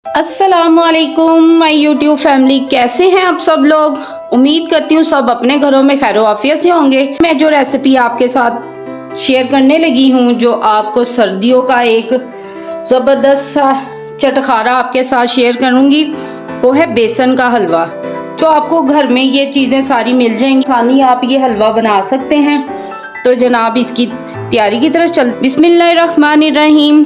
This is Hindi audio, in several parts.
अस्सलामुअलैकुम माय यूट्यूब फैमिली, कैसे हैं आप सब लोग। उम्मीद करती हूँ सब अपने घरों में खैर आफियत से होंगे। मैं जो रेसिपी आपके साथ शेयर करने लगी हूँ, जो आपको सर्दियों का एक ज़बरदस्त सा चटखारा आपके साथ शेयर करूँगी, वो है बेसन का हलवा। जो आपको घर में ये चीज़ें सारी मिल जाएंगी, आसानी आप ये हलवा बना सकते हैं। तो जनाब इसकी तैयारी की तरफ चल। बिस्मिल्लाहिर्रहमानिर्रहीम।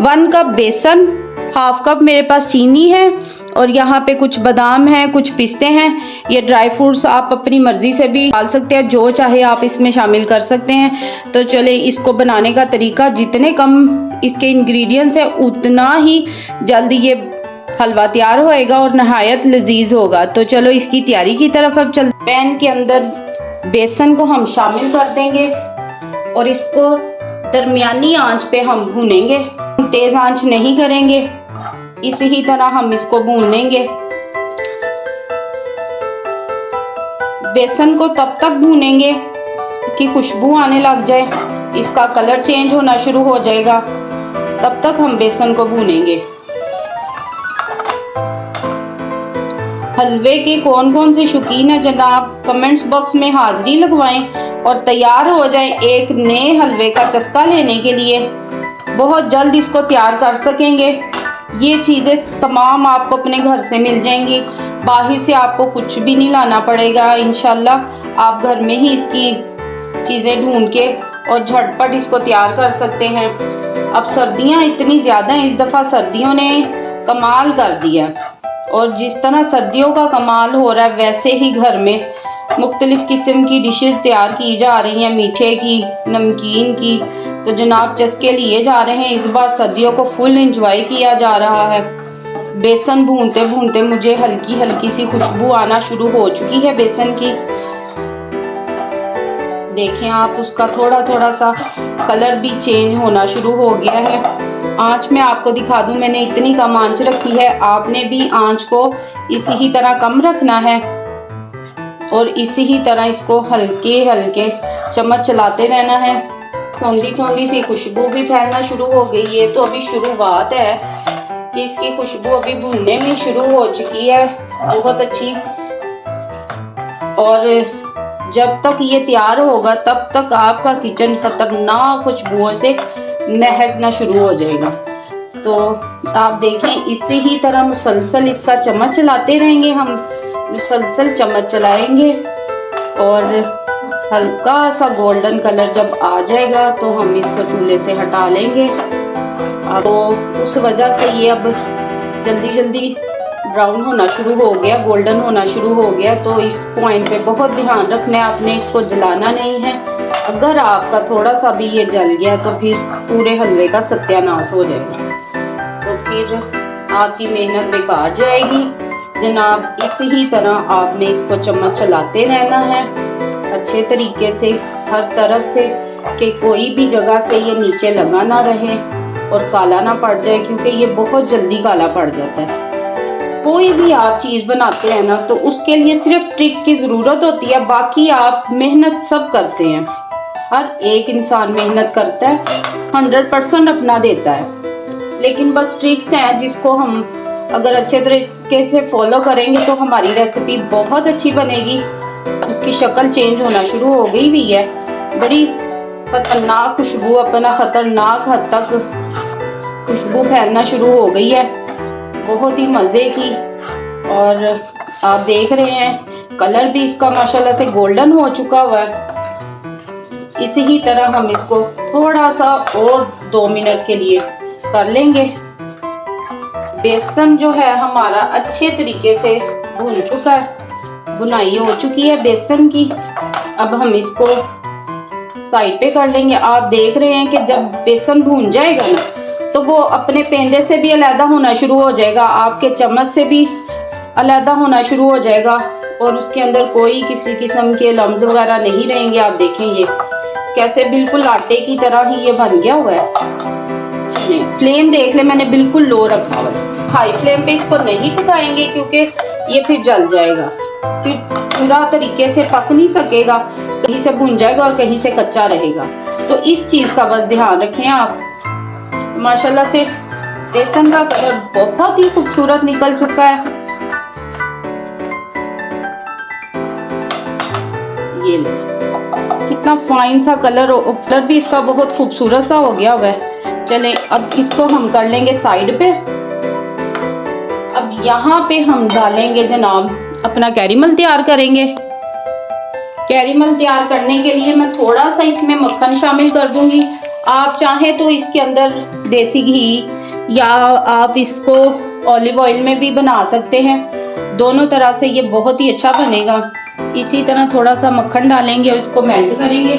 1 कप बेसन, हाफ कप मेरे पास चीनी है और यहाँ पे कुछ बादाम हैं, कुछ पिस्ते हैं। ये ड्राई फ्रूट्स आप अपनी मर्ज़ी से भी डाल सकते हैं, जो चाहे आप इसमें शामिल कर सकते हैं। तो चले इसको बनाने का तरीका, जितने कम इसके इंग्रेडिएंट्स है उतना ही जल्दी ये हलवा तैयार होएगा और नहायत लजीज होगा। तो चलो इसकी तैयारी की तरफ अब चल। पैन के अंदर बेसन को हम शामिल कर देंगे और इसको दरमियानी आंच पे हम भूनेंगे, तेज आंच नहीं करेंगे। इसी ही तरह हम इसको भून लेंगे। बेसन को तब तक भूनेंगे इसकी खुशबू आने लग जाए, इसका कलर चेंज होना शुरू हो जाएगा, तब तक हम बेसन को भूनेंगे। हलवे के कौन कौन से शौकीन है जनाब, कमेंट्स बॉक्स में हाजिरी लगवाएं और तैयार हो जाएं एक नए हलवे का चस्का लेने के लिए। बहुत जल्द इसको तैयार कर सकेंगे। ये चीज़ें तमाम आपको अपने घर से मिल जाएंगी, बाहर से आपको कुछ भी नहीं लाना पड़ेगा। इंशाल्लाह आप घर में ही इसकी चीज़ें ढूंढ के और झटपट इसको तैयार कर सकते हैं। अब सर्दियां इतनी ज़्यादा हैं, इस दफ़ा सर्दियों ने कमाल कर दिया और जिस तरह सर्दियों का कमाल हो रहा है वैसे ही घर में मुख्तलिफ़ किस्म की डिशेस तैयार की जा रही हैं, मीठे की, नमकीन की। तो जनाब चस्के लिए जा रहे हैं, इस बार सर्दियों को फुल एंजॉय किया जा रहा है। बेसन भूनते भूनते मुझे हल्की हल्की सी खुशबू आना शुरू हो चुकी है बेसन की। देखें आप, उसका थोड़ा थोड़ा सा कलर भी चेंज होना शुरू हो गया है। आंच में आपको दिखा दूं, मैंने इतनी कम आंच रखी है, आपने भी आंच को इसी ही तरह कम रखना है और इसी ही तरह इसको हल्के हल्के चम्मच चलाते रहना है। सौंधी सौंधी सी खुशबू भी फैलना शुरू हो गई है। तो अभी शुरुआत है कि इसकी खुशबू अभी भूनने में शुरू हो चुकी है बहुत अच्छी, और जब तक ये तैयार होगा तब तक आपका किचन खतरनाक खुशबुओं से महकना शुरू हो जाएगा। तो आप देखें, इसी ही तरह मुसलसल इसका चम्मच चलाते रहेंगे, हम मुसलसल चम्मच चलाएंगे और हल्का सा गोल्डन कलर जब आ जाएगा तो हम इसको चूल्हे से हटा लेंगे। तो उस वजह से ये अब जल्दी जल्दी ब्राउन होना शुरू हो गया, गोल्डन होना शुरू हो गया। तो इस पॉइंट पे बहुत ध्यान रखना है, आपने इसको जलाना नहीं है। अगर आपका थोड़ा सा भी ये जल गया तो फिर पूरे हलवे का सत्यानाश हो जाएगा, तो फिर आपकी मेहनत बेकार जाएगी। जनाब इसी ही तरह आपने इसको चम्मच चलाते रहना है अच्छे तरीके से, हर तरफ से, कि कोई भी जगह से ये नीचे लगा ना रहे और काला ना पड़ जाए, क्योंकि ये बहुत जल्दी काला पड़ जाता है। कोई भी आप चीज़ बनाते हैं ना तो उसके लिए सिर्फ ट्रिक की ज़रूरत होती है, बाकी आप मेहनत सब करते हैं, हर एक इंसान मेहनत करता है, 100% अपना देता है, लेकिन बस ट्रिक्स हैं जिसको हम अगर अच्छे तरीके से फॉलो करेंगे तो हमारी रेसिपी बहुत अच्छी बनेगी। उसकी शक्ल चेंज होना शुरू हो गई हुई है, बड़ी खतरनाक खुशबू, अपना खतरनाक हद तक खुशबू फैलना शुरू हो गई है, बहुत ही मज़े की। और आप देख रहे हैं कलर भी इसका माशाल्लाह से गोल्डन हो चुका हुआ है। इसी ही तरह हम इसको थोड़ा सा और 2 मिनट के लिए कर लेंगे। बेसन जो है हमारा अच्छे तरीके से भून चुका है, बुनाई हो चुकी है बेसन की। अब हम इसको साइड पे कर लेंगे। आप देख रहे हैं कि जब बेसन भून जाएगा ना तो वो अपने पेंदे से भी अलग होना शुरू हो जाएगा, आपके चम्मच से भी अलग होना शुरू हो जाएगा और उसके अंदर कोई किसी किस्म के लम्स वगैरह नहीं रहेंगे। आप देखें ये कैसे बिल्कुल आटे की तरह ही ये बन गया हुआ है। चलिए फ्लेम देख ले, मैंने बिल्कुल लो रखा हुआ है, हाई फ्लेम पे इसको नहीं पकाएंगे क्योंकि ये फिर जल जाएगा, फिर पूरा तरीके से पक नहीं सकेगा, कहीं से भुन जाएगा और कहीं से कच्चा रहेगा। तो इस चीज़ का बस ध्यान रखें आप। माशाल्लाह से बेसन का कलर बहुत ही खूबसूरत निकल चुका है। ये ले, कितना फाइन सा कलर भी इसका बहुत खूबसूरत सा हो गया हुआ है। चले अब इसको हम कर लेंगे साइड पे। अब यहाँ पे हम डालेंगे जनाब अपना कैरीमल तैयार करेंगे। कैरीमल तैयार करने के लिए मैं थोड़ा सा इसमें मक्खन शामिल कर दूंगी। आप चाहें तो इसके अंदर देसी घी या आप इसको ऑलिव ऑयल में भी बना सकते हैं। दोनों तरह से ये बहुत ही अच्छा बनेगा। इसी तरह थोड़ा सा मक्खन डालेंगे और इसको मेल्ट करेंगे।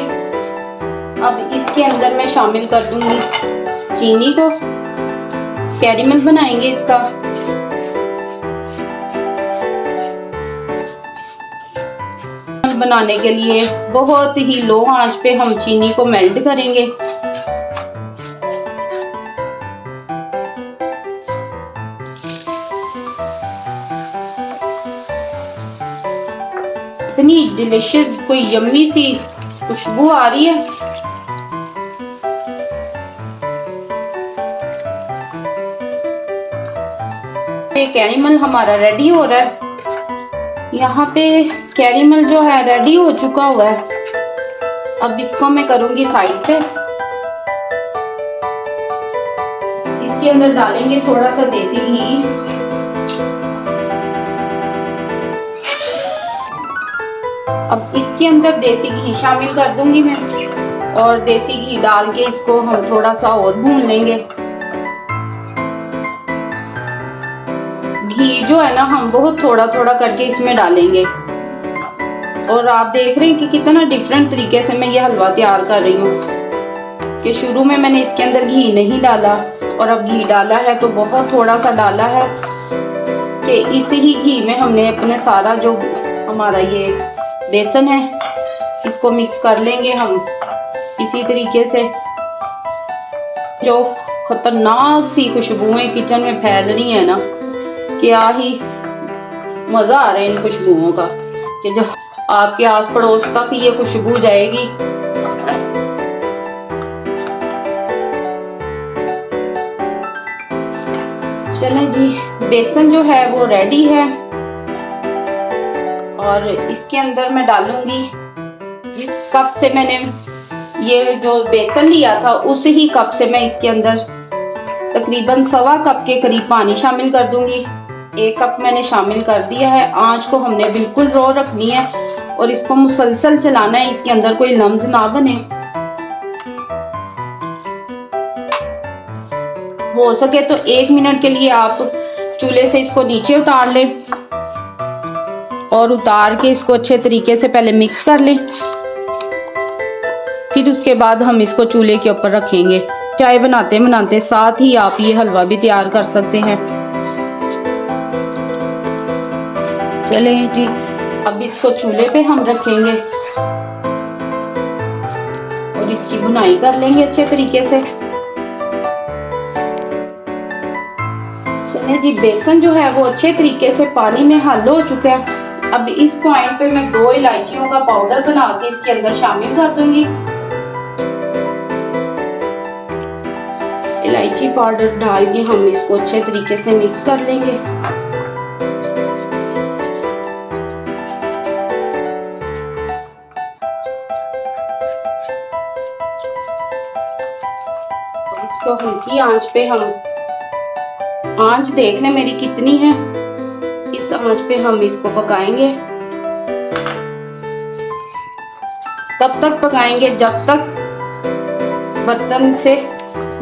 अब इसके अंदर मैं शामिल कर दूंगी चीनी को। कैरीमल बनाएंगे इसका। बनाने के लिए बहुत ही लो आंच पे हम चीनी को मेल्ट करेंगे। इतनी डिलिशियस कोई यम्मी सी खुशबू आ रही है। कैरीमल हमारा रेडी हो रहा है। यहाँ पे कैरीमल जो है रेडी हो चुका हुआ है। अब इसको मैं करूंगी साइड पे। इसके अंदर डालेंगे थोड़ा सा देसी घी। अब इसके अंदर देसी घी शामिल कर दूंगी मैं, और देसी घी डाल के इसको हम थोड़ा सा और भून लेंगे। घी जो है ना हम बहुत थोड़ा थोड़ा करके इसमें डालेंगे। और आप देख रहे हैं कि कितना डिफरेंट तरीके से मैं ये हलवा तैयार कर रही हूँ कि शुरू में मैंने इसके अंदर घी नहीं डाला और अब घी डाला है तो बहुत थोड़ा सा डाला है कि इसी ही घी में हमने अपने सारा जो हमारा ये बेसन है इसको मिक्स कर लेंगे हम इसी तरीके से। जो खतरनाक सी खुशबुएं किचन में फैल रही है ना, क्या ही मज़ा आ रहा है इन खुशबुओं का कि जब आपके आस पड़ोस तक ये खुशबू जाएगी। चलें जी, बेसन जो है वो रेडी है और इसके अंदर मैं डालूंगी जिस कप से मैंने ये जो बेसन लिया था उस ही कप से मैं इसके अंदर तकरीबन 1.25 कप के करीब पानी शामिल कर दूंगी। 1 कप मैंने शामिल कर दिया है। आंच को हमने बिल्कुल लो रखनी है और इसको मुसलसल चलाना है, इसके अंदर कोई लम्स ना बने। हो सके तो 1 मिनट के लिए आप चूल्हे से इसको नीचे उतार लें और उतार के इसको अच्छे तरीके से पहले मिक्स कर लें। फिर उसके बाद हम इसको चूल्हे के ऊपर रखेंगे। चाय बनाते बनाते साथ ही आप ये हलवा भी तैयार कर सकते हैं। चलें जी, अब इसको चूल्हे पे हम रखेंगे और इसकी बुनाई कर लेंगे अच्छे तरीके से। चलें जी, बेसन जो है वो अच्छे तरीके से पानी में हल हो चुका है। अब इस पॉइंट पे मैं 2 इलायचियों का पाउडर बना के इसके अंदर शामिल कर दूंगी। इलायची पाउडर डाल के हम इसको अच्छे तरीके से मिक्स कर लेंगे। और इसको हल्की आंच पे हम, आंच देख लें मेरी कितनी है, इस आंच पे हम इसको पकाएंगे। तब तक पकाएंगे जब तक बर्तन से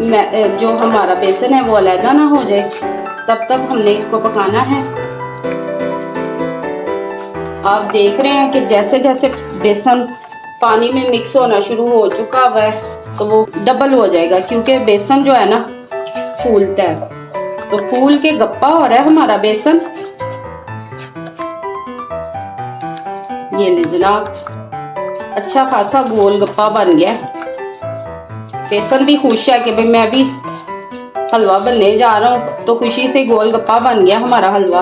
जो हमारा बेसन है वो अलग ना हो जाए, तब तक हमने इसको पकाना है। आप देख रहे हैं कि जैसे जैसे बेसन पानी में मिक्स होना शुरू हो चुका हुआ है तो वो डबल हो जाएगा, क्योंकि बेसन जो है ना फूलता है, तो फूल के गप्पा हो रहा है हमारा बेसन। ये ले जनाब, अच्छा खासा गोल गप्पा बन गया। बेसन भी खुश है कि भाई मैं भी हलवा बनने जा रहा हूँ, तो खुशी से गोल गप्पा बन गया हमारा हलवा।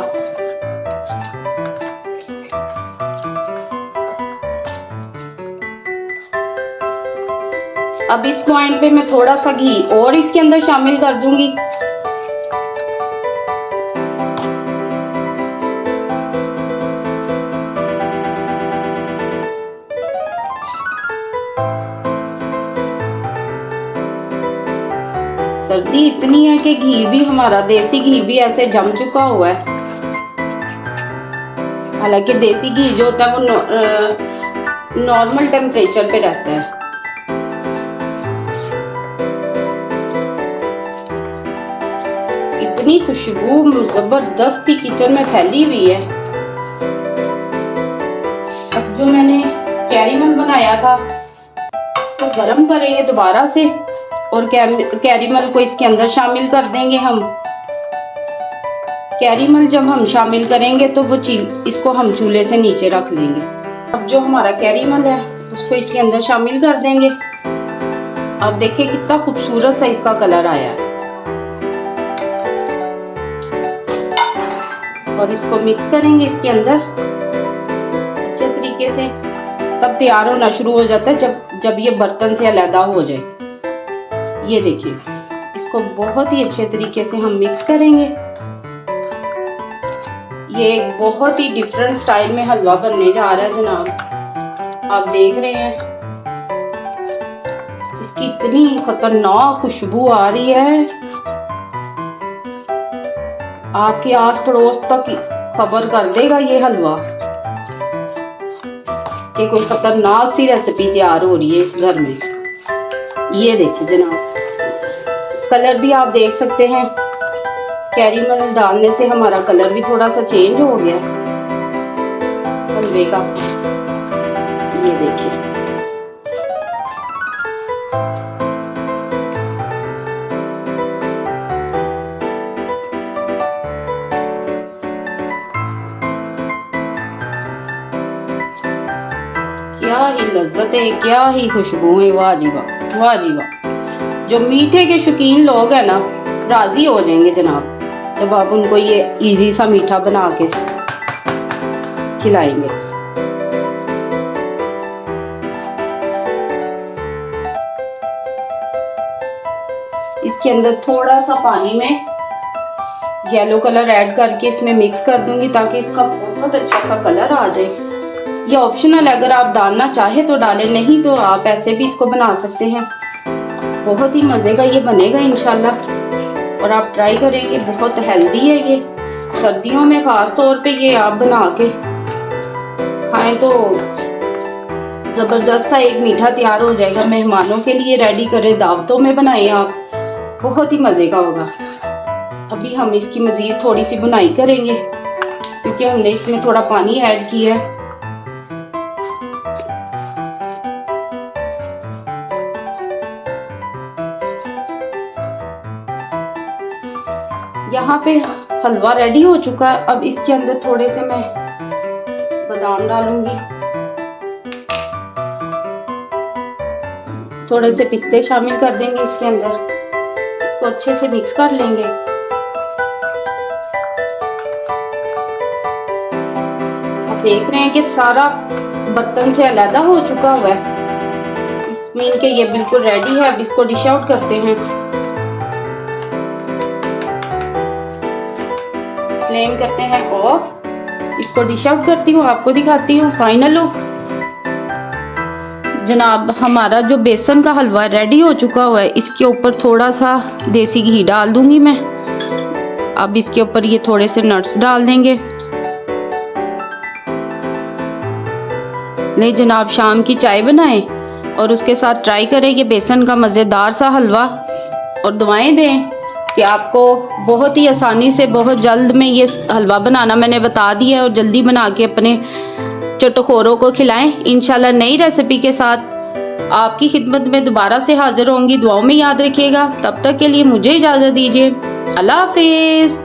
अब इस पॉइंट पे मैं थोड़ा सा घी और इसके अंदर शामिल कर दूंगी सर्दी इतनी है कि घी भी हमारा देसी घी भी ऐसे जम चुका हुआ है। हालांकि देसी घी जो होता है वो नॉर्मल टेम्परेचर पे रहता है। इतनी खुशबू जबरदस्ती किचन में फैली हुई है। अब जो मैंने कैरीमल बनाया था तो गरम करेंगे दोबारा से और कैरीमल को इसके अंदर शामिल कर देंगे हम। कैरीमल जब हम शामिल करेंगे तो वो इसको हम चूल्हे से नीचे रख लेंगे। अब जो हमारा कैरीमल है उसको इसके अंदर शामिल कर देंगे। आप देखिए कितना खूबसूरत सा इसका कलर आया है। और इसको मिक्स करेंगे इसके अंदर अच्छे तरीके से। तब तैयार होना शुरू हो जाता है जब ये बर्तन से अलग हो जाए। ये देखिए इसको बहुत ही अच्छे तरीके से हम मिक्स करेंगे। ये एक बहुत ही डिफरेंट स्टाइल में हलवा बनने जा रहा है जनाब। आप देख रहे हैं इसकी इतनी खतरनाक खुशबू आ रही है, आपके आस पड़ोस तक खबर कर देगा ये हलवा कि कोई खतरनाक सी रेसिपी तैयार हो रही है इस घर में। ये देखिए जनाब, कलर भी आप देख सकते हैं, कैरीमल डालने से हमारा कलर भी थोड़ा सा चेंज हो गया हलवे का। ये देखिए क्या ही लज्जत है, क्या ही खुशबू है। वाह जी वाह, वाह जी वाह। जो मीठे के शौकीन लोग हैं ना राजी हो जाएंगे जनाब जब आप उनको ये इजी सा मीठा बना के खिलाएंगे। इसके अंदर थोड़ा सा पानी में येलो कलर ऐड करके इसमें मिक्स कर दूंगी ताकि इसका बहुत अच्छा सा कलर आ जाए। ये ऑप्शनल है, अगर आप डालना चाहे तो डालें, नहीं तो आप ऐसे भी इसको बना सकते हैं। बहुत ही मज़े का ये बनेगा इंशाल्लाह और आप ट्राई करेंगे। बहुत हेल्दी है ये, सर्दियों में ख़ास तौर पे ये आप बना के खाएं तो ज़बरदस्त सा एक मीठा तैयार हो जाएगा। मेहमानों के लिए रेडी करें, दावतों में बनाएं आप, बहुत ही मज़े का होगा। अभी हम इसकी मज़ीद थोड़ी सी बुनाई करेंगे क्योंकि हमने इसमें थोड़ा पानी ऐड किया है। यहाँ पे हलवा रेडी हो चुका है। अब इसके अंदर थोड़े से मैं बादाम डालूंगी, थोड़े से पिस्ते शामिल कर देंगे इसके अंदर। इसको अच्छे से मिक्स कर लेंगे। आप देख रहे हैं कि सारा बर्तन से अलग हो चुका हुआ है। इसमें के ये बिल्कुल रेडी है। अब इसको डिश आउट करते हैं। फ्लेम करते हैं ऑफ। इसको डिश आउट करती हूँ, आपको दिखाती हूँ फाइनल लुक। जनाब हमारा जो बेसन का हलवा रेडी हो चुका हुआ है, इसके ऊपर थोड़ा सा देसी घी डाल दूंगी मैं। अब इसके ऊपर ये थोड़े से नट्स डाल देंगे। ले जनाब, शाम की चाय बनाएं और उसके साथ ट्राई करें ये बेसन का मज़ेदार सा हलवा और दुआएं दें कि आपको बहुत ही आसानी से बहुत जल्द में ये हलवा बनाना मैंने बता दिया है और जल्दी बना के अपने चटखोरों को खिलाएं। इंशाल्लाह नई रेसिपी के साथ आपकी खिदमत में दोबारा से हाजिर होंगी। दुआओं में याद रखिएगा। तब तक के लिए मुझे इजाज़त दीजिए। अल्लाह हाफिज़।